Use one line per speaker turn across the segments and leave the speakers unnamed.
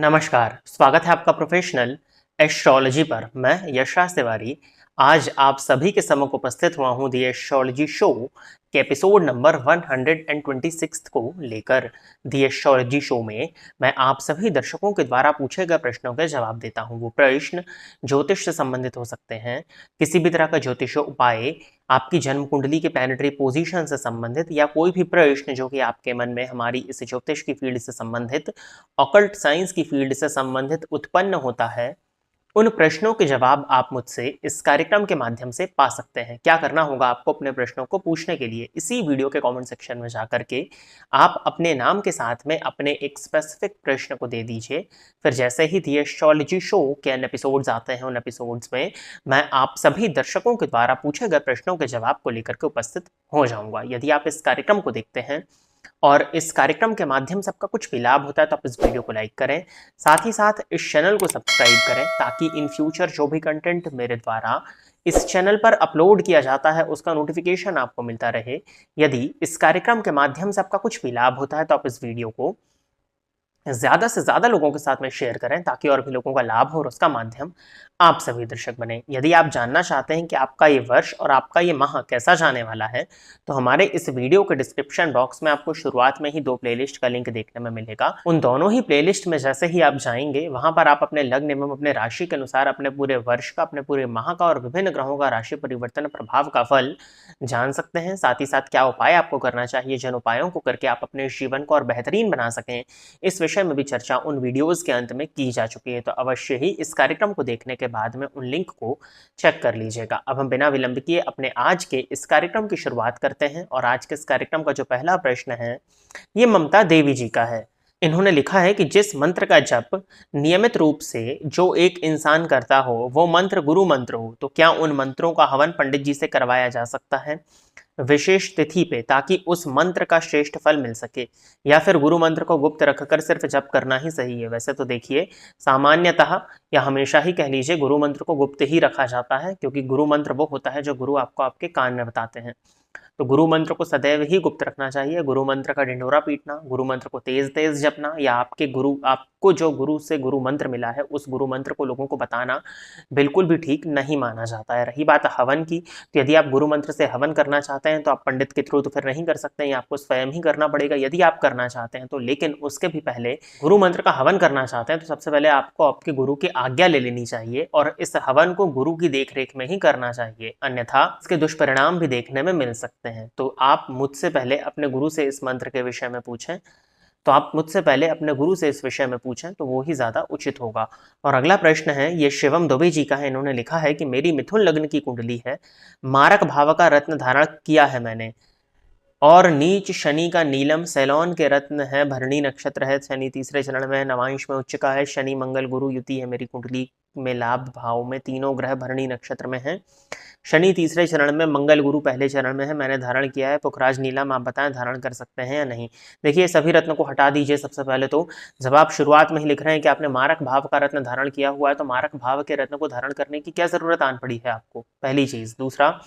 नमस्कार, स्वागत है आपका प्रोफेशनल एस्ट्रोलॉजी पर। मैं यशराज तिवारी आज आप सभी के सम्मुख उपस्थित हुआ हूं दी एस्ट्रोलॉजी शो के एपिसोड नंबर 126 को लेकर। दी एस्ट्रोलॉजी शो में मैं आप सभी दर्शकों के द्वारा पूछे गए प्रश्नों के जवाब देता हूं। वो प्रश्न ज्योतिष से संबंधित हो सकते हैं, किसी भी तरह का ज्योतिष उपाय, आपकी जन्म कुंडली के प्लैनेटरी पोजीशन से संबंधित, या कोई भी प्रश्न जो कि आपके मन में हमारी इस ज्योतिष की फील्ड से संबंधित, ऑकल्ट साइंस की फील्ड से संबंधित उत्पन्न होता है। उन प्रश्नों के जवाब आप मुझसे इस कार्यक्रम के माध्यम से पा सकते हैं। क्या करना होगा आपको अपने प्रश्नों को पूछने के लिए? इसी वीडियो के कमेंट सेक्शन में जाकर के आप अपने नाम के साथ में अपने एक स्पेसिफिक प्रश्न को दे दीजिए। फिर जैसे ही दी एस्ट्रोलॉजी शो के अन्य एपिसोड्स आते हैं, उन एपिसोड्स में मैं आप सभी दर्शकों के द्वारा पूछे गए प्रश्नों के जवाब को लेकर के उपस्थित हो जाऊंगा। यदि आप इस कार्यक्रम को देखते हैं और इस कार्यक्रम के माध्यम से आपका कुछ भी लाभ होता है तो आप इस वीडियो को लाइक करें, साथ ही साथ इस चैनल को सब्सक्राइब करें, ताकि इन फ्यूचर जो भी कंटेंट मेरे द्वारा इस चैनल पर अपलोड किया जाता है उसका नोटिफिकेशन आपको मिलता रहे। यदि इस कार्यक्रम के माध्यम से आपका कुछ भी लाभ होता है तो आप इस वीडियो को ज़्यादा से ज़्यादा लोगों के साथ में शेयर करें, ताकि और भी लोगों का लाभ हो और उसका माध्यम आप सभी दर्शक बने। यदि आप जानना चाहते हैं कि आपका ये वर्ष और आपका ये माह कैसा जाने वाला है, तो हमारे इस वीडियो के डिस्क्रिप्शन बॉक्स में आपको शुरुआत में ही 2 प्लेलिस्ट का लिंक देखने में मिलेगा। उन दोनों ही प्लेलिस्ट में जैसे ही आप जाएंगे, वहां पर आप अपने लग्न एवं अपने राशि के अनुसार अपने पूरे वर्ष का, अपने पूरे माह का और विभिन्न ग्रहों का राशि परिवर्तन प्रभाव का फल जान सकते हैं। साथ ही साथ क्या उपाय आपको करना चाहिए, जिन उपायों को करके आप अपने जीवन को और बेहतरीन बना सकें, इस विषय में भी चर्चा उन वीडियोस के अंत में की जा चुकी है। तो अवश्य ही इस कार्यक्रम को देखने के बाद में उन लिंक को चेक कर लीजिएगा। अब हम बिना विलंब किए अपने आज के इस कार्यक्रम की शुरुआत करते हैं। और आज के इस कार्यक्रम का जो पहला प्रश्न है, ये ममता देवी जी का है। इन्होंने लिखा है कि जिस मंत्र का जप नियमित रूप से जो एक इंसान करता हो वो मंत्र गुरु मंत्र हो, तो क्या उन मंत्रों का हवन पंडित जी से करवाया जा सकता है विशेष तिथि पे, ताकि उस मंत्र का श्रेष्ठ फल मिल सके, या फिर गुरु मंत्र को गुप्त रखकर सिर्फ जप करना ही सही है? वैसे तो देखिए, सामान्यतः या हमेशा ही कह लीजिए, गुरु मंत्र को गुप्त ही रखा जाता है, क्योंकि गुरु मंत्र वो होता है जो गुरु आपको आपके कान में बताते हैं। तो गुरु मंत्र को सदैव ही गुप्त रखना चाहिए। गुरु मंत्र का ढिंढोरा पीटना, गुरु मंत्र को तेज तेज जपना, या आपको जो गुरु से गुरु मंत्र मिला है उस गुरु मंत्र को लोगों को बताना बिल्कुल भी ठीक नहीं माना जाता है। रही बात हवन की, तो यदि आप गुरु मंत्र से हवन करना चाहते हैं तो आप पंडित के थ्रू तो फिर नहीं कर सकते हैं, आपको स्वयं ही करना पड़ेगा यदि आप करना चाहते हैं तो। लेकिन उसके भी पहले गुरु मंत्र का हवन करना चाहते हैं तो सबसे पहले आपको आपके गुरु की आज्ञा ले लेनी चाहिए, और इस हवन को गुरु की देखरेख में ही करना चाहिए, अन्यथा इसके दुष्परिणाम भी देखने में मिल सकते हैं। तो आप मुझसे पहले अपने गुरु से इस मंत्र के विषय में पूछें, तो आप मुझसे पहले अपने गुरु से इस विषय में पूछें तो वो ही ज़्यादा उचित होगा। और अगला प्रश्न है, ये शिवम दुबे जी का है। इन्होंने लिखा है कि मेरी मिथुन लग्न की कुंडली है, मारक भाव का रत्न धारण किया है मैंने, और नीच शनि का नीलम सैलॉन के रत्न है, भरणी नक्षत्र है, शनि तीसरे चरण में है, नवांश में उच्च का है, शनि मंगल गुरु युति है मेरी कुंडली में, लाभ भाव में तीनों ग्रह भरणी नक्षत्र में है, शनि तीसरे चरण में, मंगल गुरु पहले चरण में है, मैंने धारण किया है पुखराज नीलम। आप बताएं धारण कर सकते हैं या नहीं? देखिए, सभी रत्न को हटा दीजिए। सबसे पहले तो जब आप शुरुआत में ही लिख रहे हैं कि आपने मारक भाव का रत्न धारण किया हुआ है, तो मारक भाव के रत्न को धारण करने की क्या जरूरत आन पड़ी है आपको? पहली चीज। दूसरा,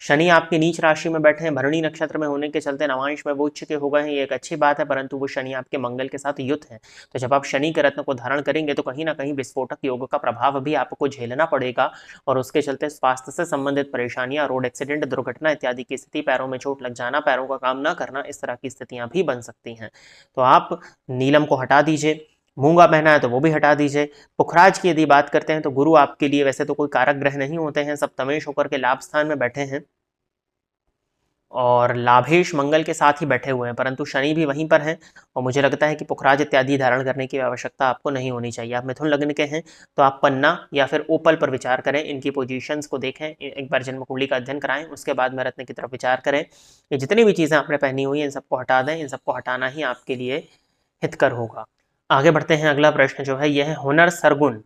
शनि आपकी नीच राशि में बैठे हैं, भरणी नक्षत्र में होने के चलते नवांश में वो उच्च के हो गए हैं, ये एक अच्छी बात है, परंतु वो शनि आपके मंगल के साथ युत है। तो जब आप शनि के रत्न को धारण करेंगे तो कहीं ना कहीं विस्फोटक योग का प्रभाव भी आपको झेलना पड़ेगा, और उसके चलते स्वास्थ्य से संबंधित परेशानियां, रोड एक्सीडेंट, दुर्घटना इत्यादि की स्थिति, पैरों में चोट लग जाना, पैरों का काम न करना, इस तरह की स्थितियां भी बन सकती हैं। तो आप नीलम को हटा दीजिए। मूंगा पहना है तो वो भी हटा दीजिए। पुखराज की यदि बात करते हैं तो गुरु आपके लिए वैसे तो कोई कारक ग्रह नहीं होते हैं, सप्तमेश होकर के लाभ स्थान में बैठे हैं और लाभेश मंगल के साथ ही बैठे हुए हैं, परंतु शनि भी वहीं पर हैं, और मुझे लगता है कि पुखराज इत्यादि धारण करने की आवश्यकता आपको नहीं होनी चाहिए। आप मिथुन लग्न के हैं तो आप पन्ना या फिर ओपल पर विचार करें, इनकी पोजीशंस को देखें, एक बार जन्म कुंडली का अध्ययन कराएं, उसके बाद में रत्न की तरफ विचार करें। ये जितनी भी चीज़ें आपने पहनी हुई हैं इन सबको हटा दें, इन सबको हटाना ही आपके लिए हितकर होगा। आगे बढ़ते हैं। अगला प्रश्न जो है यह है हुनर सरगुन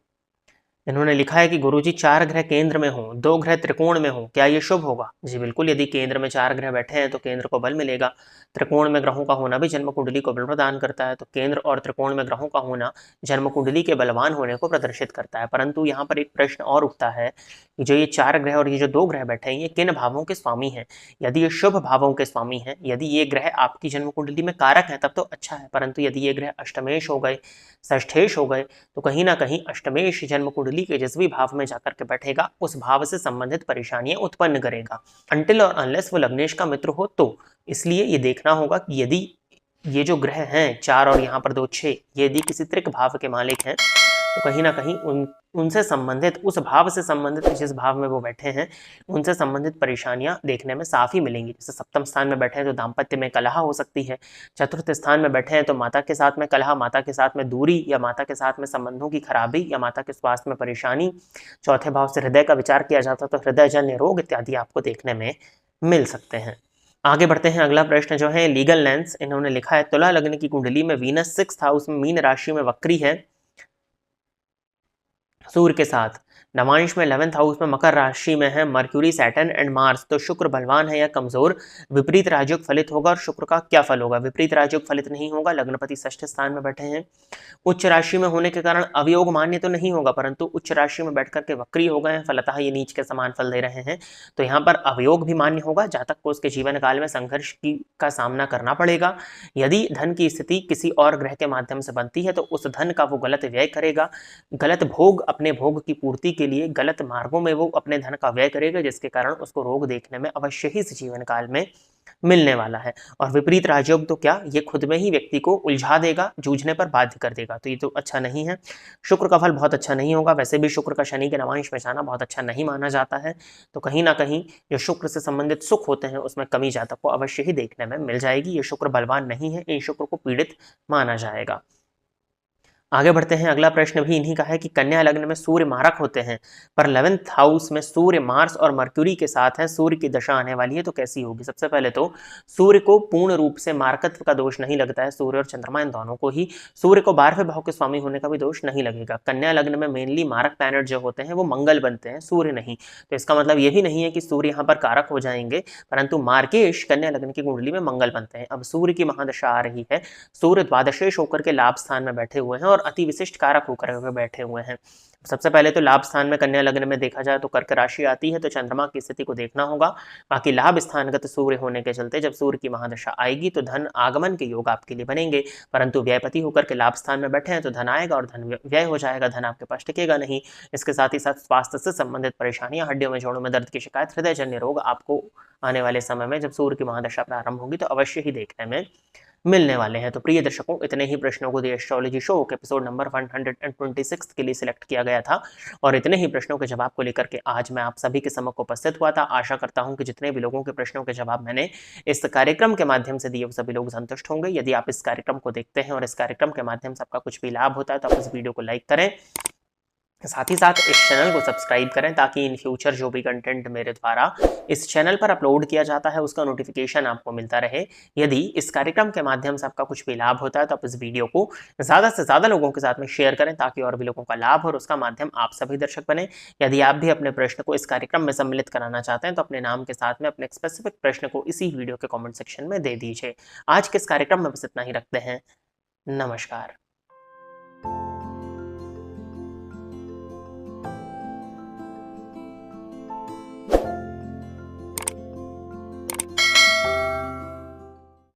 इन्होंने लिखा है कि गुरुजी 4 ग्रह केंद्र में हों, 2 ग्रह त्रिकोण में हों, क्या ये शुभ होगा? जी बिल्कुल, यदि केंद्र में 4 ग्रह बैठे हैं तो केंद्र को बल मिलेगा। त्रिकोण में ग्रहों का होना भी जन्म कुंडली को बल प्रदान करता है, तो केंद्र और त्रिकोण में ग्रहों का होना जन्म कुंडली के बलवान होने को प्रदर्शित करता है। परंतु यहाँ पर एक प्रश्न और उठता है कि जो ये 4 ग्रह और ये जो 2 ग्रह बैठे हैं, ये किन भावों के स्वामी हैं? यदि ये शुभ भावों के स्वामी हैं, यदि ये ग्रह आपकी जन्म कुंडली में कारक हैं, तब तो अच्छा है। परंतु यदि ये ग्रह अष्टमेश हो गए, षष्ठेश हो गए, तो कहीं ना कहीं अष्टमेश जन्म कुंडली के जिस भी भाव में जाकर के बैठेगा, उस भाव से संबंधित परेशानियां उत्पन्न करेगा, अनटिल और अनलेस वो लग्नेश का मित्र हो तो। इसलिए ये देखना होगा कि यदि ये जो ग्रह हैं 4 और यहाँ पर 2 6, यदि किसी त्रिक भाव के मालिक हैं, तो कहीं ना कहीं उनसे संबंधित, उस भाव से संबंधित जिस भाव में वो बैठे हैं, उनसे संबंधित परेशानियां देखने में साफ ही मिलेंगी। जैसे सप्तम स्थान में बैठे हैं तो दाम्पत्य में कलह हो सकती है, चतुर्थ स्थान में बैठे हैं तो माता के साथ में कलह, माता के साथ में दूरी, या माता के साथ में संबंधों की खराबी, या माता के स्वास्थ्य में परेशानी। चौथे भाव से हृदय का विचार किया जाता तो हृदयजन्य रोग इत्यादि आपको देखने में मिल सकते हैं। आगे बढ़ते हैं, अगला प्रश्न जो है लीगल लेंस। इन्होंने लिखा है तुला लग्न की कुंडली में वीनस 6th हाउस में मीन राशि में वक्री है सूर्य के साथ, नवांश में 11th हाउस में मकर राशि में है मर्क्यूरी, सैटर्न एंड मार्स, तो शुक्र बलवान है या कमजोर, विपरीत राजयोग फलित होगा और शुक्र का क्या फल होगा? विपरीत राजयोग फलित नहीं होगा, लग्नपति 6th स्थान में बैठे हैं। उच्च राशि में होने के कारण अवयोग मान्य तो नहीं होगा, परंतु उच्च राशि में बैठकर के वक्री हो गए हैं, फलतः ये नीच के समान फल दे रहे हैं, तो यहाँ पर अवयोग भी मान्य होगा। जातक को उसके जीवन काल में संघर्ष का सामना करना पड़ेगा। यदि धन की स्थिति किसी और ग्रह के माध्यम से बनती है तो उस धन का वो गलत व्यय करेगा, गलत भोग, अपने भोग की पूर्ति के लिए गलत मार्गों में वो अपने धन का व्यय करेगा, जिसके कारण उसको रोग देखने में अवश्य ही इस जीवन काल में मिलने वाला है। और विपरीत राजयोग तो क्या, ये खुद में ही व्यक्ति को उलझा देगा, जूझने पर बाध्य कर देगा, तो ये तो अच्छा नहीं है। शुक्र का फल बहुत अच्छा नहीं होगा, वैसे भी शुक्र का शनि के नवांश में जाना बहुत अच्छा नहीं माना जाता है, तो कहीं ना कहीं जो शुक्र से संबंधित सुख होते हैं उसमें कमी जातक को अवश्य ही देखने में मिल जाएगी। ये शुक्र बलवान नहीं है, इन शुक्र को पीड़ित माना जाएगा। आगे बढ़ते हैं, अगला प्रश्न भी इन्हीं का है कि कन्या लग्न में सूर्य मारक होते हैं, पर 11th हाउस में सूर्य मार्स और मर्क्यूरी के साथ है, सूर्य की दशा आने वाली है, तो कैसी होगी? सबसे पहले तो सूर्य को पूर्ण रूप से मारकत्व का दोष नहीं लगता है, सूर्य और चंद्रमा इन दोनों को ही। सूर्य को 12वें भाव के स्वामी होने का भी दोष नहीं लगेगा। कन्या लग्न में मेनली मारक प्लैनेट जो होते हैं वो मंगल बनते हैं, सूर्य नहीं, तो इसका मतलब ये भी नहीं है कि सूर्य यहाँ पर कारक हो जाएंगे, परंतु मार्केश कन्या लग्न की कुंडली में मंगल बनते हैं। अब सूर्य की महादशा आ रही है, सूर्य द्वादशेश होकर के लाभ स्थान में बैठे हुए हैं और अति विशिष्ट कारक होकर हुए बैठे हुए हैं। सबसे पहले तो लाभ स्थान में कन्या लग्न में देखा जाए तो कर्क राशि आती है, तो चंद्रमा की स्थिति को देखना होगा। बाकी लाभ स्थानगत सूर्य होने के चलते जब सूर्य की महादशा आएगी तो धन आगमन के योग आपके लिए बनेंगे, परंतु व्ययपति होकर के लाभ स्थान में बैठे हैं तो धन आएगा और धन व्यय हो जाएगा, धन आपके पास टिकेगा नहीं। इसके साथ ही साथ स्वास्थ्य से संबंधित परेशानियां, हड्डियों में जोड़ों में दर्द की शिकायत, हृदयजन्य रोग आपको आने वाले समय में जब सूर्य की महादशा प्रारंभ होगी तो अवश्य ही देखने में मिलने वाले हैं। तो प्रिय दर्शकों, इतने ही प्रश्नों को दी एस्ट्रोलॉजी शो के एपिसोड नंबर 126 के लिए सिलेक्ट किया गया था और इतने ही प्रश्नों के जवाब को लेकर के आज मैं आप सभी के समक्ष उपस्थित हुआ था। आशा करता हूं कि जितने भी लोगों के प्रश्नों के जवाब मैंने इस कार्यक्रम के माध्यम से दिए वो सभी लोग संतुष्ट होंगे। यदि आप इस कार्यक्रम को देखते हैं और इस कार्यक्रम के माध्यम से आपका कुछ भी लाभ होता है तो आप इस वीडियो को लाइक करें, साथ ही साथ इस चैनल को सब्सक्राइब करें ताकि इन फ्यूचर जो भी कंटेंट मेरे द्वारा इस चैनल पर अपलोड किया जाता है उसका नोटिफिकेशन आपको मिलता रहे। यदि इस कार्यक्रम के माध्यम से आपका कुछ भी लाभ होता है तो आप इस वीडियो को ज़्यादा से ज़्यादा लोगों के साथ में शेयर करें ताकि और भी लोगों का लाभ और उसका माध्यम आप सभी दर्शक बने। यदि आप भी अपने प्रश्न को इस कार्यक्रम में सम्मिलित कराना चाहते हैं तो अपने नाम के साथ में अपने स्पेसिफिक प्रश्न को इसी वीडियो के कॉमेंट सेक्शन में दे दीजिए। आज के इस कार्यक्रम में बस इतना ही रखते हैं। नमस्कार।